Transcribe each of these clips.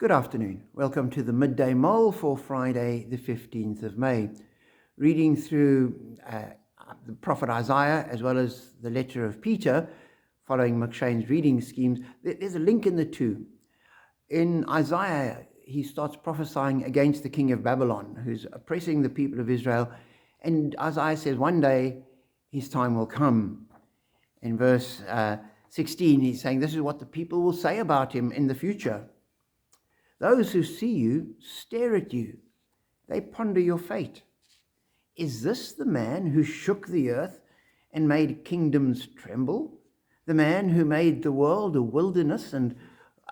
Good afternoon. Welcome to the Midday Mull for Friday, the 15th of May. Reading through the prophet Isaiah as well as the letter of Peter, following McShane's reading schemes. There's a link in the two. In Isaiah, he starts prophesying against the king of Babylon, who's oppressing the people of Israel. And Isaiah says one day his time will come. In verse 16, he's saying this is what the people will say about him in the future. Those who see you stare at you. They ponder your fate. Is this the man who shook the earth and made kingdoms tremble? The man who made the world a wilderness and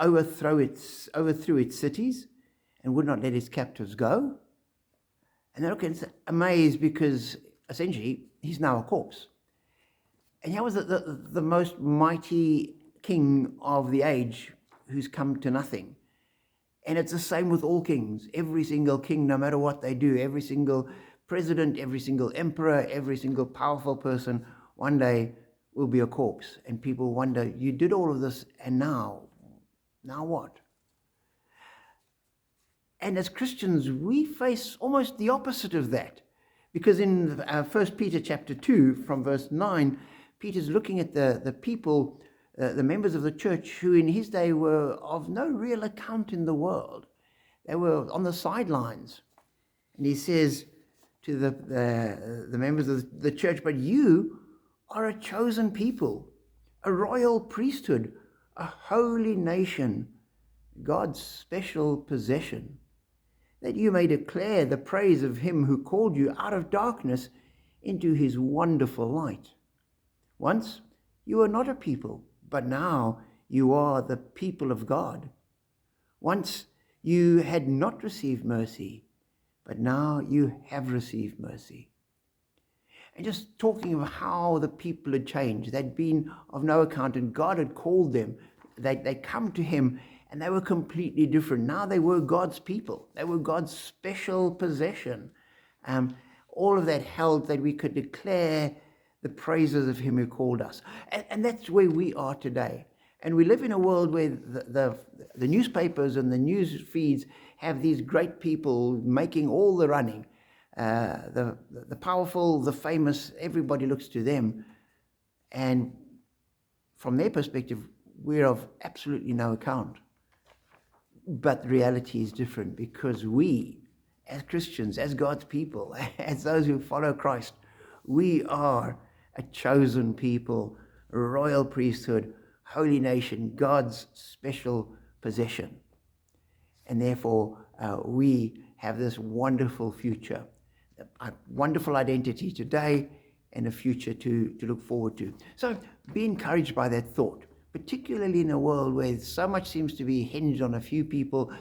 overthrew its cities and would not let his captives go? And they're looking amazed because essentially he's now a corpse. And he was the most mighty king of the age who's come to nothing. And it's the same with all kings. Every single king, no matter what they do, every single president, every single emperor, every single powerful person, one day will be a corpse. And people wonder, you did all of this, and now what? And as Christians, we face almost the opposite of that. Because in 1 Peter chapter 2, from verse 9, Peter's looking at the people, the members of the church who in his day were of no real account in the world. They were on the sidelines. And he says to the members of the church, but you are a chosen people, a royal priesthood, a holy nation, God's special possession, that you may declare the praise of him who called you out of darkness into his wonderful light. Once you were not a people, but now you are the people of God. Once you had not received mercy, but now you have received mercy. And just talking of how the people had changed. They'd been of no account and God had called them. They'd come to him and they were completely different. Now they were God's people. They were God's special possession. All of that held that we could declare the praises of him who called us. And that's where we are today. And we live in a world where the newspapers and the news feeds have these great people making all the running. The powerful, the famous, everybody looks to them. And from their perspective, we're of absolutely no account. But the reality is different because we, as Christians, as God's people, as those who follow Christ, we are a chosen people, a royal priesthood, holy nation, God's special possession. And therefore, we have this wonderful future, a wonderful identity today and a future to look forward to. So be encouraged by that thought, particularly in a world where so much seems to be hinged on a few people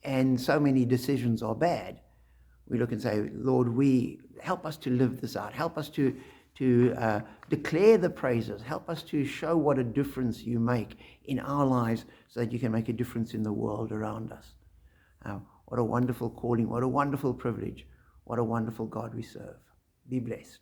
and so many decisions are bad. We look and say, Lord, help us to live this out. Help us to declare the praises. Help us to show what a difference you make in our lives so that you can make a difference in the world around us. What a wonderful calling. What a wonderful privilege. What a wonderful God we serve. Be blessed.